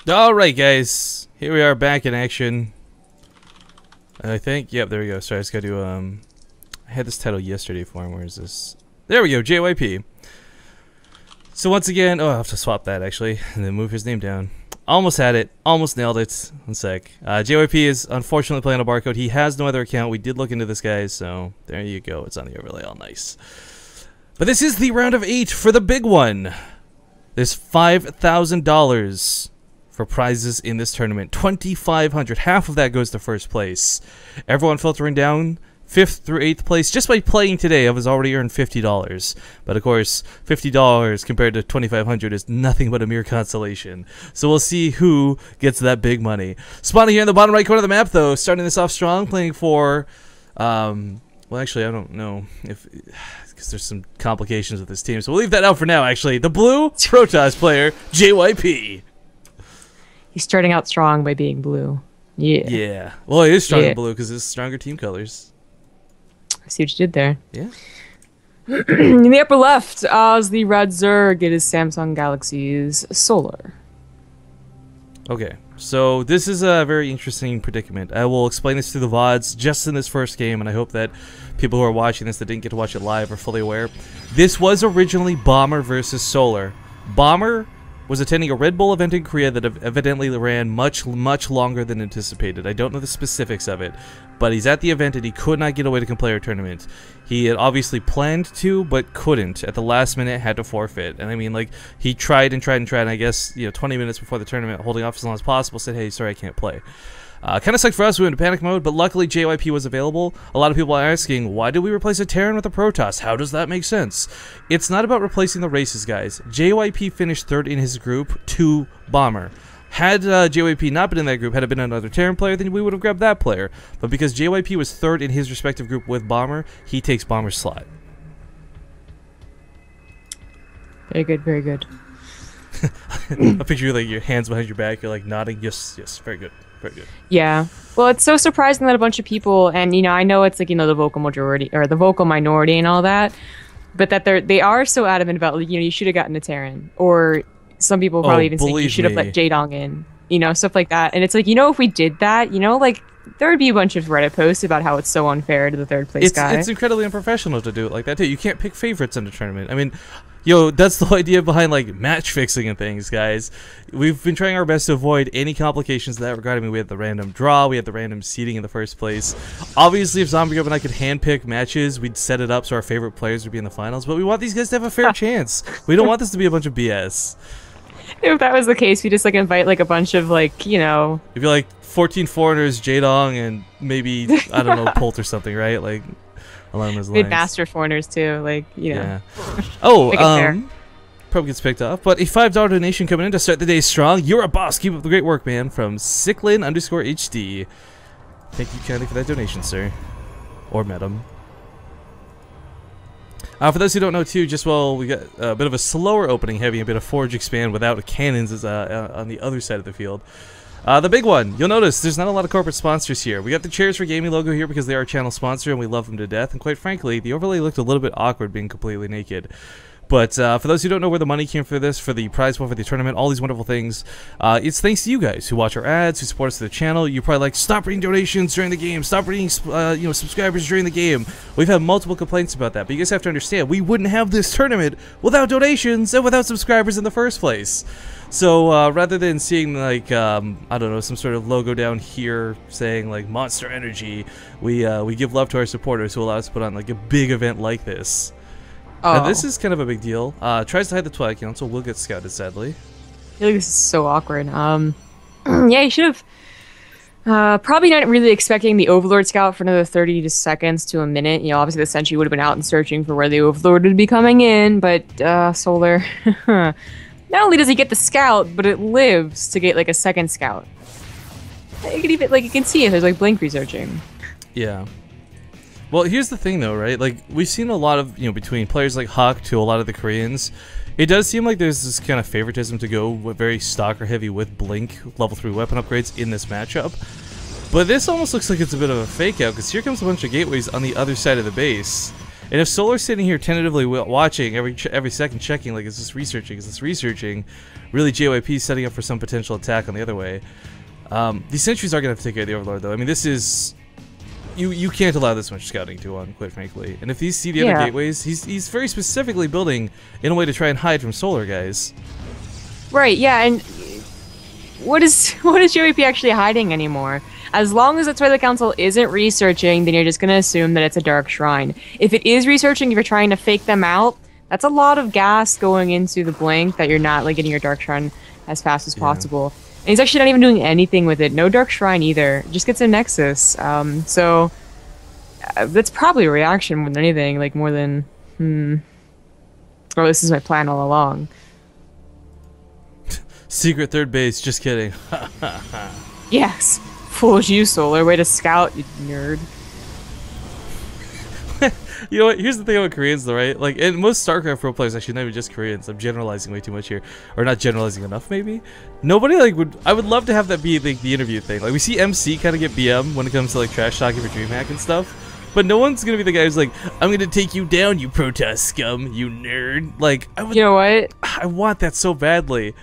Alright guys, here we are back in action. I think, yep, there we go. Sorry, I just gotta do, I had this title yesterday for him. Where is this? There we go, JYP. So once again, oh, I'll have to swap that actually, and then move his name down. Almost had it, almost nailed it. One sec. JYP is unfortunately playing a barcode. He has no other account. We did look into this guy, so there you go. It's on the overlay, all nice. But this is the round of 8 for the big one. There's $5,000 for prizes in this tournament. 2,500. Half of that goes to first place. Everyone filtering down 5th through 8th place just by playing today has already earned $50. But of course, $50 compared to 2,500 is nothing but a mere consolation. So we'll see who gets that big money. Spawning here in the bottom right corner of the map, though, starting this off strong, playing for well, actually, I don't know if, because there's some complications with this team, so we'll leave that out for now. Actually, the blue Protoss player, JYP. He's starting out strong by being blue. Yeah. Yeah. Well, he is strong in blue because it's stronger team colors. I see what you did there. Yeah. In the upper left is the RO8. It is Samsung Galaxy's Solar. Okay. So this is a very interesting predicament. I will explain this through the VODs just in this first game, and I hope that people who are watching this that didn't get to watch it live are fully aware. This was originally Bomber versus Solar. Bomber was attending a Red Bull event in Korea that evidently ran much longer than anticipated. I don't know the specifics of it, but he's at the event and he could not get away to complete our tournament. He had obviously planned to, but couldn't. At the last minute, had to forfeit. And I mean, like, he tried and tried and tried, and I guess, you know, 20 minutes before the tournament, holding off as long as possible, said, hey, sorry, I can't play. Kind of sucked for us. We went into panic mode, but luckily JYP was available. A lot of people are asking, why did we replace a Terran with a Protoss? How does that make sense? It's not about replacing the races, guys. JYP finished 3rd in his group to Bomber. Had JYP not been in that group, had it been another Terran player, then we would have grabbed that player. But because JYP was 3rd in his respective group with Bomber, he takes Bomber's slot. Very good, very good. I picture you, like, your hands behind your back, you're like nodding, yes, yes, very good. Very good. Yeah. Well, it's so surprising that a bunch of people, and you know, I know it's like, you know, the vocal majority or the vocal minority and all that, but that they are so adamant about, like, you know, you should have gotten a Terran, or some people probably even think you should have let Jaedong in, you know, stuff like that. And it's like, you know, if we did that, you know, like, there would be a bunch of Reddit posts about how it's so unfair to the 3rd place guy. It's incredibly unprofessional to do it like that too. You can't pick favorites in a tournament. I mean, yo, that's the idea behind, like, match fixing and things, guys. We've been trying our best to avoid any complications in that regard. I mean, we had the random draw, we had the random seeding in the first place. Obviously, if Zombie Gov and I could handpick matches, we'd set it up so our favorite players would be in the finals, but we want these guys to have a fair chance. We don't want this to be a bunch of BS. If that was the case, we just, like, invite, like, a bunch of, like, you know... It'd be like 14 foreigners, Jaedong, and maybe, I don't know, Polt or something, right? Like, along those lines. Master foreigners, too, like, you know. Yeah. Oh, probably gets picked up, but a $5 donation coming in to start the day strong. You're a boss. Keep up the great work, man. From Sicklin_HD. Thank you kindly for that donation, sir. Or madam. For those who don't know, too, just while we got a bit of a slower opening, having a bit of Forge Expand without cannons is on the other side of the field. The big one, you'll notice there's not a lot of corporate sponsors here. We got the Chairs for Gaming logo here because they are a channel sponsor and we love them to death. And quite frankly, the overlay looked a little bit awkward being completely naked. But for those who don't know where the money came for this, for the prize pool, for the tournament, all these wonderful things, it's thanks to you guys who watch our ads, who support us to the channel. You're probably like, stop reading donations during the game, stop reading you know, subscribers during the game. We've had multiple complaints about that, but you guys have to understand, we wouldn't have this tournament without donations and without subscribers in the first place. So rather than seeing, like, I don't know, some sort of logo down here saying, like, Monster Energy, we give love to our supporters who allow us to put on, like, a big event like this. Oh. This is kind of a big deal. Tries to hide the Twilight Council, will get scouted, sadly. I feel like this is so awkward. Yeah, you should have... probably not really expecting the Overlord scout for another 30 seconds to a minute. You know, obviously the Sentry would have been out and searching for where the Overlord would be coming in, but, Solar... Not only does he get the scout, but it lives to get, like, a second scout. You can even, like, you can see it, there's, like, blink researching. Yeah. Well, here's the thing, though, right? Like, we've seen a lot of, you know, between players like Hawk to a lot of the Koreans, it does seem like there's this kind of favoritism to go very stalker heavy with Blink level 3 weapon upgrades in this matchup. But this almost looks like it's a bit of a fake out, because here comes a bunch of gateways on the other side of the base. And if Solar's sitting here tentatively watching every second, checking like, is this researching? Is this researching? Really, JYP is setting up for some potential attack on the other way. These sentries are gonna have to take care of the Overlord, though. I mean, this is you can't allow this much scouting to go on, quite frankly. And if these see the other gateways, he's very specifically building in a way to try and hide from Solar, guys. Right. Yeah. And what is JYP actually hiding anymore? As long as the Toilet Council isn't researching, then you're just gonna assume that it's a Dark Shrine. If it is researching, if you're trying to fake them out, that's a lot of gas going into the blink that you're not like getting your Dark Shrine as fast as possible. And he's actually not even doing anything with it. No Dark Shrine either. Just gets a Nexus. So that's probably a reaction more than anything. Like more than oh, this is my plan all along. Secret third base. Just kidding. Yes. Fooled you, Solar. Way to scout, you nerd. You know what? Here's the thing about Koreans, though, right? Like, and most StarCraft pro players, actually, not even just Koreans. I'm generalizing way too much here, or not generalizing enough, maybe. Nobody like would. I would love to have that be like the interview thing. Like we see MC kind of get BM when it comes to like trash talking for DreamHack and stuff, but no one's gonna be the guy who's like, "I'm gonna take you down, you Protoss scum, you nerd." Like, I would. You know what? I want that so badly.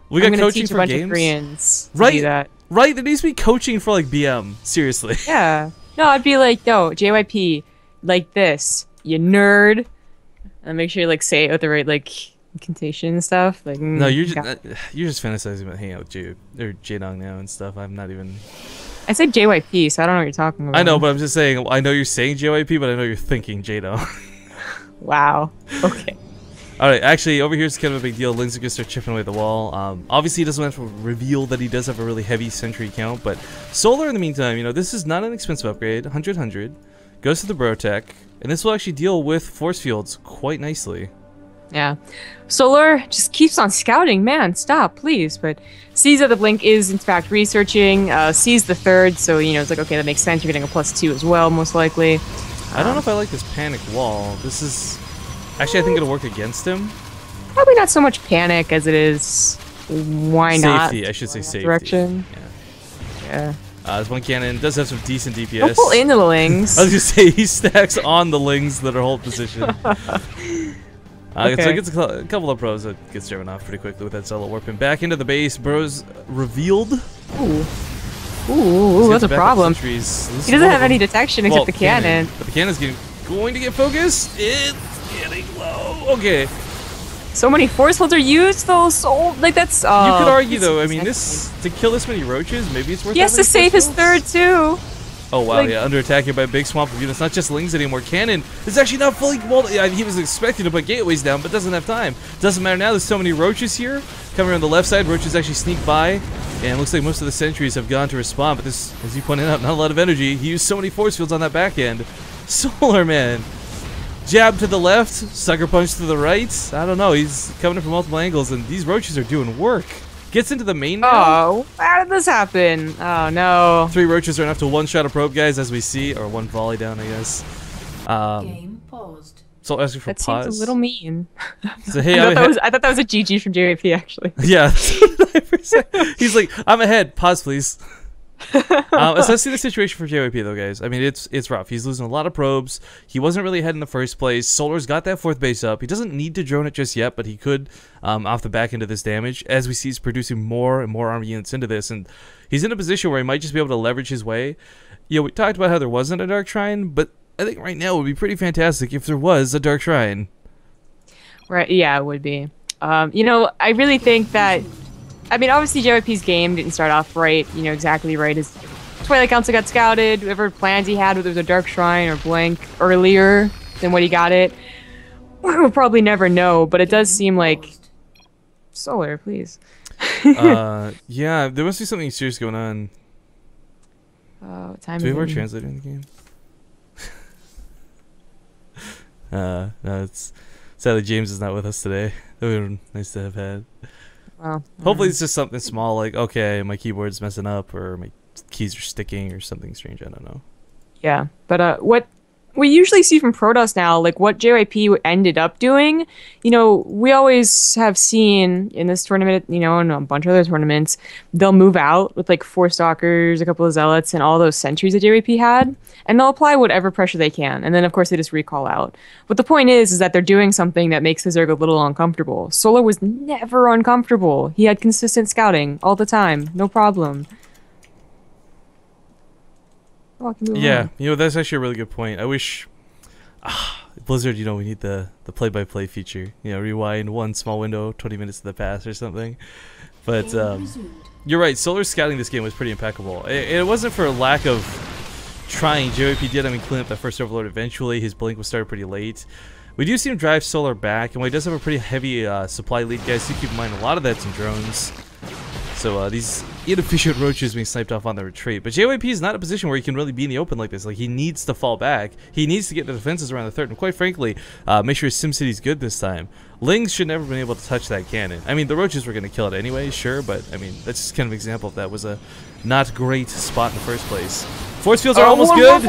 We got coaching for games. Of Koreans right? Do that. Right. There needs to be coaching for like BM. Seriously. Yeah. No, I'd be like, no, JYP. Like this, you nerd, and make sure you like say it with the right like incantation and stuff. Like no, you're just fantasizing about hanging out with Jaedong now and stuff. I'm not even. I said JYP, so I don't know what you're talking about. I know, but I'm just saying. I know you're saying JYP, but I know you're thinking Jaedong. Wow. Okay. All right. Actually, over here is kind of a big deal. Ling's gonna start chipping away at the wall. Obviously, he doesn't have to reveal that he does have a really heavy sentry count, but Solar in the meantime, you know, this is not an expensive upgrade. 100. Goes to the Brotech, and this will actually deal with force fields quite nicely. Yeah. Solar just keeps on scouting. Man, stop, please. But sees that the blink is, in fact, researching. Sees the third, so, you know, it's like, okay, that makes sense. You're getting a +2 as well, most likely. I don't know if I like this panic wall. This is... Actually, I think it'll work against him. Probably not so much panic as it is... Why not? Safety. I should say safety. Direction. Yeah. This one cannon does have some decent DPS. Don't pull into the Lings. I was gonna say he stacks on the Lings that are hold position. Okay. So it gets a couple of pros that gets driven off pretty quickly with that solo warping back into the base. Bros revealed. Ooh, that's a problem. He doesn't have any detection except the cannon. But the cannon's going to get focused. It's getting low. Okay. So many force fields are used though, so like that's you could argue though, I mean this to kill this many roaches, maybe it's worth it. He has to save his third too. Oh wow, like, yeah, under attack here by a big swamp of units. Not just Lings anymore. Cannon is actually not fully well, yeah, he was expecting to put gateways down, but doesn't have time. Doesn't matter now, there's so many roaches here. Coming around the left side, roaches actually sneak by, and looks like most of the sentries have gone to respond, but this, as you pointed out, not a lot of energy. He used so many force fields on that back end. Solar man. Jab to the left, sucker punch to the right. I don't know, he's coming in from multiple angles, and these roaches are doing work. Gets into the main now. Oh, how did this happen? Oh no. 3 roaches are enough to one-shot a probe, guys, as we see, or one volley down, I guess. Game paused. So asking for that pause. seems a little mean. So hey, I thought that was a GG from JYP actually. Yeah. He's like, I'm ahead. Pause, please. Assessing the situation for JYP though, guys. I mean, it's rough. He's losing a lot of probes. He wasn't really ahead in the first place. Solar's got that 4th base up. He doesn't need to drone it just yet, but he could off the back end of this damage. As we see, he's producing more and more army units into this, and he's in a position where he might just be able to leverage his way. You know, we talked about how there wasn't a Dark Shrine, but I think right now it would be pretty fantastic if there was a Dark Shrine. Right? Yeah, it would be. You know, I really think that. I mean, obviously JYP's game didn't start off right, you know, exactly right. His Twilight Council got scouted, whatever plans he had, whether it was a Dark Shrine or Blank earlier than what he got it. We'll probably never know, but it does seem like... Solar, please. Yeah, there must be something serious going on. What time Do we is have our it? translator in the game? No, it's... Sadly, James is not with us today. That would have been nice to have had. Well, hopefully it's just something small like, okay, my keyboard's messing up or my keys are sticking or something strange. I don't know. Yeah, but what we usually see from Protoss now, like what JYP ended up doing. You know, we always have seen in this tournament, you know, and a bunch of other tournaments, they'll move out with like 4 Stalkers, a couple of Zealots, and all those sentries that JYP had, and they'll apply whatever pressure they can. And then, of course, they just recall out. But the point is that they're doing something that makes the Zerg a little uncomfortable. Solar was never uncomfortable. He had consistent scouting all the time. No problem. Oh, I can move Yeah, on. you know, that's actually a really good point. I wish Blizzard, you know, we need the play-by-play feature. You know, rewind one small window, 20 minutes to the past or something. But you're right, Solar's scouting this game was pretty impeccable. It wasn't for a lack of trying. JYP did, I mean, clean up that first Overlord eventually. His blink was started pretty late. We do see him drive Solar back, and while he does have a pretty heavy supply lead, guys, do keep in mind a lot of that's in drones. So these inefficient roaches being sniped off on the retreat. But JYP is not in a position where he can really be in the open like this. Like, he needs to fall back. He needs to get the defenses around the third. And quite frankly, make sure SimCity's good this time. Lings should never have been able to touch that cannon. I mean, the roaches were going to kill it anyway, sure. But, I mean, that's just kind of an example of that was a not great spot in the first place. Force fields are almost good.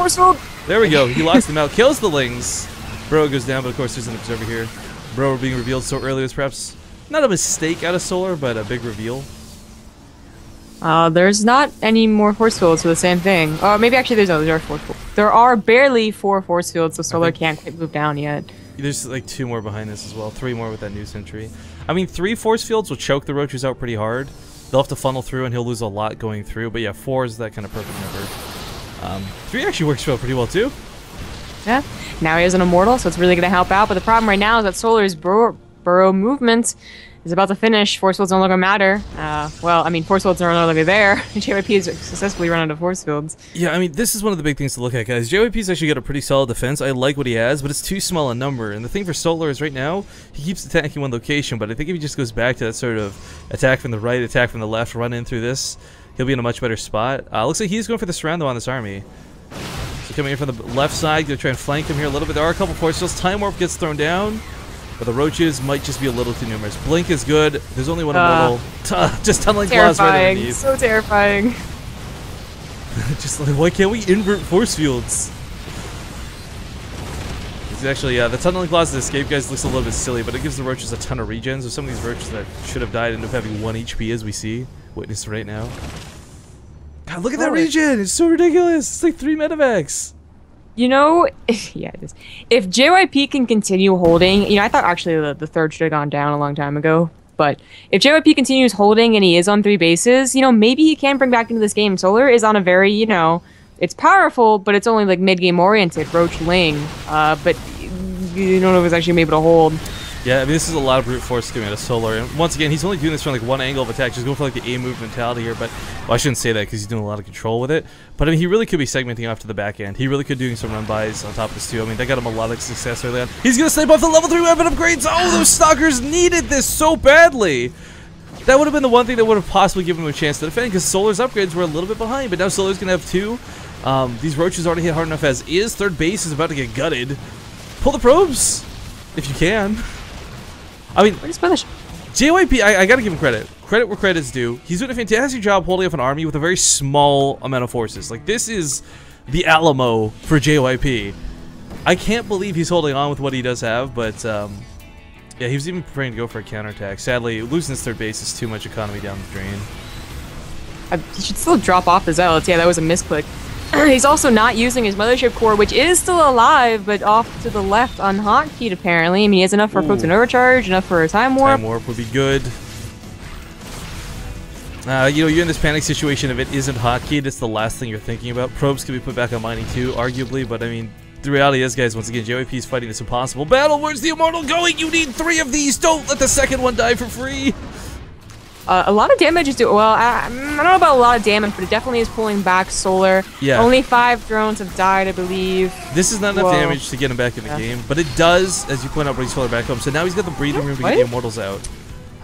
There we go. He locks them out. Kills the Lings. Bro goes down, but of course there's an observer here. Bro being revealed so early was perhaps not a mistake out of Solar, but a big reveal. There's not any more force fields for the same thing. Maybe actually there are 4 fields. There are barely 4 force fields, so Solar can't quite move down yet. There's like 2 more behind this as well. 3 more with that new sentry. I mean, 3 force fields will choke the roaches out pretty hard. They'll have to funnel through and he'll lose a lot going through. But yeah, 4 is that kind of perfect number. 3 actually works pretty well too. Yeah. Now he has an Immortal, so it's really going to help out. But the problem right now is that Solar's burrow movement is about to finish. Force fields no longer matter. Well, I mean, force fields are no longer there. JYP has successfully run out of force fields. Yeah, I mean, this is one of the big things to look at, guys. JYP's actually got a pretty solid defense. I like what he has, but it's too small a number. And the thing for Solar is right now, he keeps attacking one location, but I think if he just goes back to that sort of attack from the right, attack from the left, run in through this, he'll be in a much better spot. Looks like he's going for the surround, though, on this army. So coming in from the left side, going to try and flank him here a little bit. There are a couple force fields. Time Warp gets thrown down. But the roaches might just be a little too numerous. Blink is good. There's only one Immortal. Just tunneling claws right underneath. So terrifying. Just like, why can't we invert force fields? It's actually, the tunneling claws to escape, guys, looks a little bit silly, but it gives the roaches a ton of regen. So some of these roaches that should have died end up having 1 HP, as we see, witnessed right now. God, look at that regen! It's so ridiculous! It's like 3 medevacs! You know, yeah, it is. If JYP can continue holding, you know, I thought actually the third should have gone down a long time ago. But if JYP continues holding and he is on 3 bases, you know, maybe he can bring back into this game. Solar is on a very, you know, it's powerful, but it's only like mid-game oriented, Roach Ling. But you don't know if it's actually able to hold. Yeah, I mean, this is a lot of brute force coming out of Solar. And once again, he's only doing this from like 1 angle of attack, just going for like the A move mentality here. But, well, I shouldn't say that because he's doing a lot of control with it. But I mean, he really could be segmenting off to the back end. He really could doing some run-bys on top of this too. I mean, that got him a lot of success early on. He's going to snipe off the level 3 weapon upgrades. Oh, those Stalkers needed this so badly. That would have been the one thing that would have possibly given him a chance to defend because Solar's upgrades were a little bit behind. But now Solar's going to have 2. These roaches already hit hard enough as is. Third base is about to get gutted. Pull the probes if you can. I mean, JYP, I gotta give him credit. Credit where credit's due. He's doing a fantastic job holding up an army with a very small amount of forces. Like, this is the Alamo for JYP. I can't believe he's holding on with what he does have, but, yeah, he was even preparing to go for a counterattack. Sadly, losing his third base is too much economy down the drain. He should still drop off the Zealots. Yeah, that was a misclick. He's also not using his Mothership Core, which is still alive, but off to the left unkeyed, apparently. I mean, he has enough for a Proton Overcharge, enough for a Time Warp. Time Warp would be good. You know, you're in this panic situation. If it isn't hotkeyed, it's the last thing you're thinking about. Probes could be put back on mining too, arguably, but I mean, the reality is, guys, once again, JYP is fighting this impossible battle. Where's the Immortal going? You need 3 of these. Don't let the second one die for free. A lot of damage is doing well. I don't know about a lot of damage, but it definitely is pulling back Solar. Yeah. Only 5 drones have died, I believe. This is not enough damage to get him back in the game, but it does, as you point out, bring Solar back home. So now he's got the breathing room to get the Immortals out.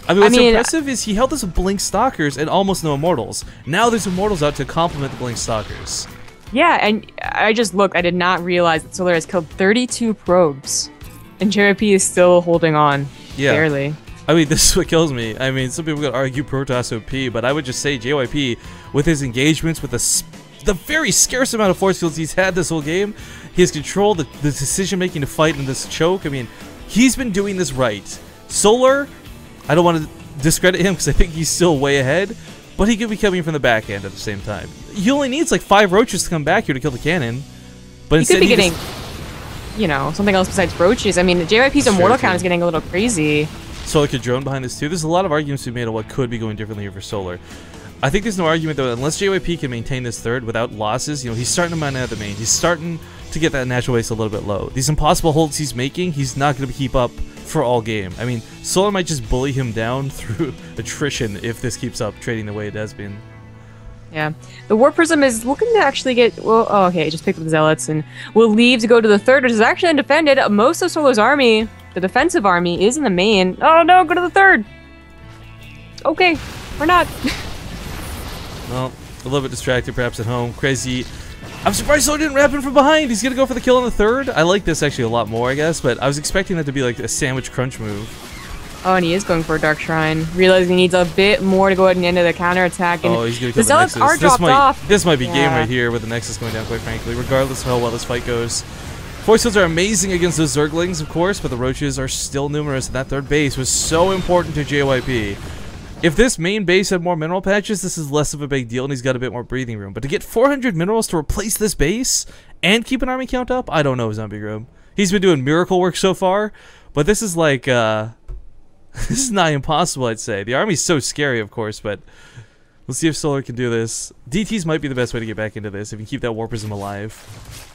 I mean, what's impressive is he held this with Blink Stalkers and almost no Immortals. Now there's Immortals out to complement the Blink Stalkers. Yeah, and I just looked. I did not realize that Solar has killed 32 probes, and JYP is still holding on. Yeah. Barely. I mean, this is what kills me. I mean, some people could argue Protoss OP, but I would just say JYP, with his engagements, with the very scarce amount of force fields he's had this whole game, He has control, the decision making to fight in this choke. I mean, he's been doing this right. Solar, I don't want to discredit him because I think he's still way ahead, but he could be coming from the back end at the same time. He only needs like 5 roaches to come back here to kill the cannon. But he could be getting, you know, something else besides roaches. I mean, JYP's immortal count is getting a little crazy. Solar could drone behind this too. There's a lot of arguments to be made on what could be going differently here for Solar. I think there's no argument though, unless JYP can maintain this third without losses. You know, he's starting to mine out the main. He's starting to get that natural waste a little bit low. These impossible holds he's making, he's not going to keep up for all game. I mean, Solar might just bully him down through attrition if this keeps up trading the way it has been. Yeah, the Warp Prism is looking to actually get, well, oh, okay, just picked up the Zealots and will leave to go to the third, which is actually undefended. Most of Solar's army, the defensive army, is in the main. Oh no, go to the third. Okay, or not. Well, a little bit distracted perhaps at home. KenZy, I'm surprised Solar didn't wrap him from behind. He's gonna go for the kill on the third. I like this actually a lot more, I guess, but I was expecting that to be like a sandwich crunch move. Oh, and he is going for a Dark Shrine, realizing he needs a bit more to go ahead and end the counterattack. And he's gonna kill the Zealots are dropped off. This might be game right here with the Nexus going down, quite frankly, regardless of how well this fight goes. Force fields are amazing against those Zerglings, of course, but the Roaches are still numerous, and that third base was so important to JYP. If this main base had more mineral patches, this is less of a big deal, and he's got a bit more breathing room. But to get 400 minerals to replace this base and keep an army count up, I don't know, Zombie Groom. He's been doing miracle work so far, but this is like, this is not impossible, I'd say. The army's so scary, of course, but we'll see if Solar can do this. DTs might be the best way to get back into this if you can keep that Warp Prism alive.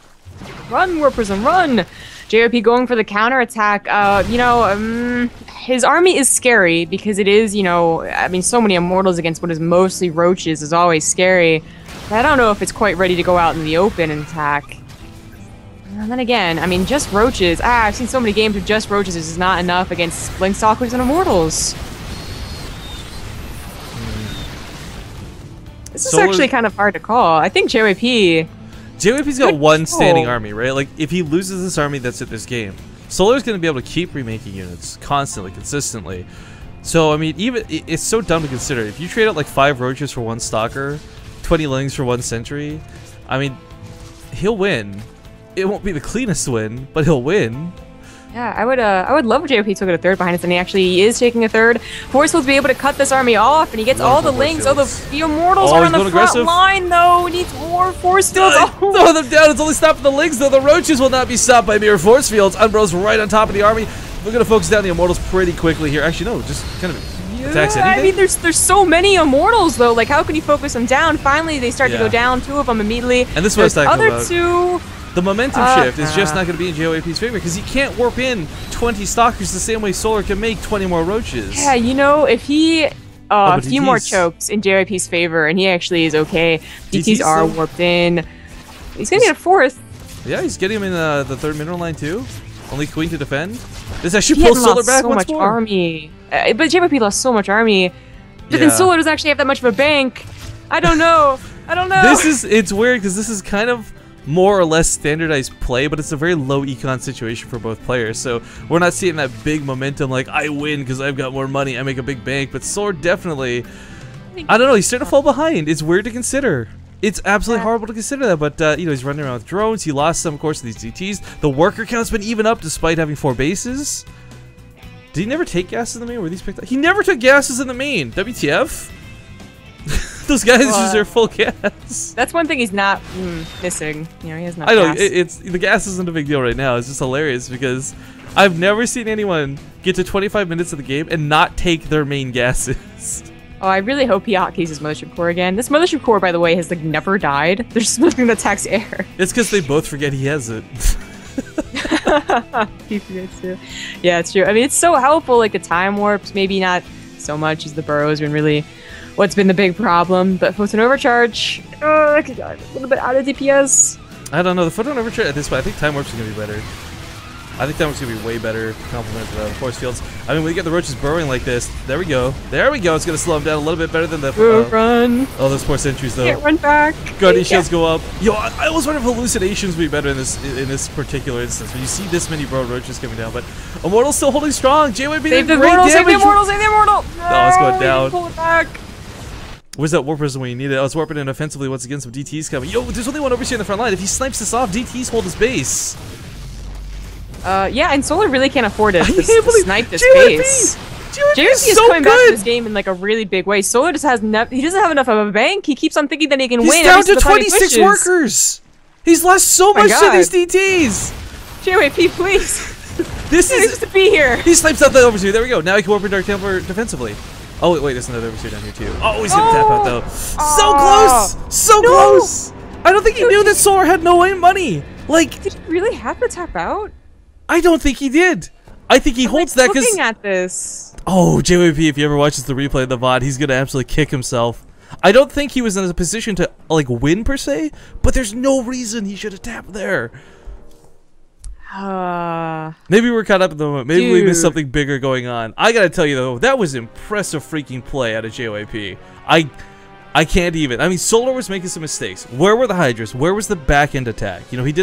Run, Warp Prism, run! JYP going for the counterattack. You know, his army is scary because it is, you know, I mean, so many Immortals against what is mostly Roaches is always scary. But I don't know if it's quite ready to go out in the open and attack. And then again, I mean, just Roaches. I've seen so many games with just Roaches. This is not enough against Blinkstalkers and Immortals. This is actually kind of hard to call. I think JYP's got one standing army, right? Like, if he loses this army that's at this game, Solar's going to be able to keep remaking units constantly, consistently. So, I mean, even it's so dumb to consider. If you trade out like 5 Roaches for 1 Stalker, 20 Lings for 1 Sentry, I mean, he'll win. It won't be the cleanest win, but he'll win. Yeah, I would love if JYP took it a third behind us, and he is taking a third. Force will be able to cut this army off, and he gets all the Lings. Oh, the Immortals are on the front line, though. He needs more Force Fields. Throw them down. It's only stopping the Lings, though. The Roaches will not be stopped by mere Force Fields. Umbro's right on top of the army. We're going to focus down the Immortals pretty quickly here. Actually, no, just kind of attacks anything. I mean, there's so many Immortals, though. Like, how can you focus them down? Finally, they start to go down, 2 of them immediately. And this was talking other about. 2... The momentum shift is just not going to be in JYP's favor because he can't warp in 20 Stalkers the same way Solar can make 20 more Roaches. Yeah, you know, if he a few more chokes in JYP's favor, and he actually is okay. DTs are warped in. He's going to get a 4th. Yeah, he's getting him in the 3rd mineral line too. Only Queen to defend. This actually pulls Solar back so much army. But JYP lost so much army. But then Solar doesn't actually have that much of a bank. I don't know. I don't know. It's weird because this is kind of more or less standardized play, but it's a very low econ situation for both players, so we're not seeing that big momentum like I win because I've got more money, I make a big bank. But Solar definitely, I don't know, he's starting to fall behind. It's weird to consider. It's absolutely horrible to consider that, but you know, he's running around with drones. He lost some, of course, of these DTs. The worker count's been even up despite having 4 bases. Did he never take gases in the main? Were these picked up? He never took gases in the main. WTF? Those guys use their full gas. That's one thing he's not missing. You know, he has no gas. I know, gas. The gas isn't a big deal right now. It's just hilarious because I've never seen anyone get to 25 minutes of the game and not take their main gases. Oh, I really hope he hotkeys his Mothership Core again. This Mothership Core, by the way, has like never died. There's nothing that attacks air. It's because they both forget he has it. He forgets too. Yeah, it's true. I mean, it's so helpful, like the time warps, maybe not so much as the burrows been really what's been the big problem, but Photon Overcharge, a little bit out of DPS. I don't know, the Photon Overcharge at this point, I think Time Warp's going to be better. I think Time Warp's going to be way better to complement the Force Fields. I mean, when you get the Roaches burrowing like this, there we go. There we go, it's going to slow them down a little bit better than the... run. Oh, those 4 sentries though. Can't run back. Guardian Shields go up. Yo, I always wonder if hallucinations would be better in this particular instance, when you see this many burrowed Roaches coming down, but Immortal's still holding strong. JYP save the Immortal, save the Immortal, save the Immortal! No, it's going down. Pull it back. Where's that warp prism when you need it? I was warping in offensively once again. Some DTs coming. Yo, there's only one overseer in the front line. If he snipes this off, DTs hold his base. Yeah, and Solar really can't afford it to snipe this JYP! base. JYP is is so coming back to good! this game in like a really big way. Solar just has he doesn't have enough of a bank. He keeps on thinking that he can win. He's down to 26 workers. He's lost so much to these DTs. JYP, please. This is just to be here. He snipes out the overseer. There we go. Now he can warp in Dark Templar defensively. Oh wait, there's another overseer down here too. Oh, he's gonna tap out though. So close, so close. I don't think he knew that Solar had no money. Like, did he really have to tap out? I don't think he did. I think he holds that because looking at this. Oh, JYP, if he ever watches the replay of the VOD, he's gonna absolutely kick himself. I don't think he was in a position to like win per se, but there's no reason he should have tapped there. Maybe we're caught up at the moment. Maybe we missed something bigger going on. I gotta tell you though, that was impressive freaking play out of JYP. I can't even. I mean, Solar was making some mistakes. Where were the Hydras? Where was the back end attack? You know, he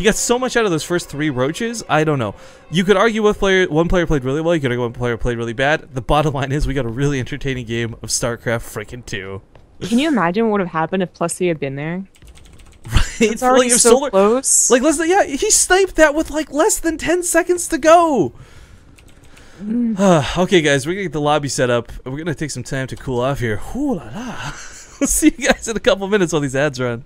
got so much out of those first 3 roaches. I don't know. You could argue one player played really well. You could argue one player played really bad. The bottom line is we got a really entertaining game of StarCraft freaking 2. Can you imagine what would have happened if +3 had been there? Right? It's already like, so close. Like, yeah, he sniped that with like less than 10 seconds to go. Okay, guys, we're gonna get the lobby set up. We're gonna take some time to cool off here. Ooh la la. We'll see you guys in a couple minutes while these ads run.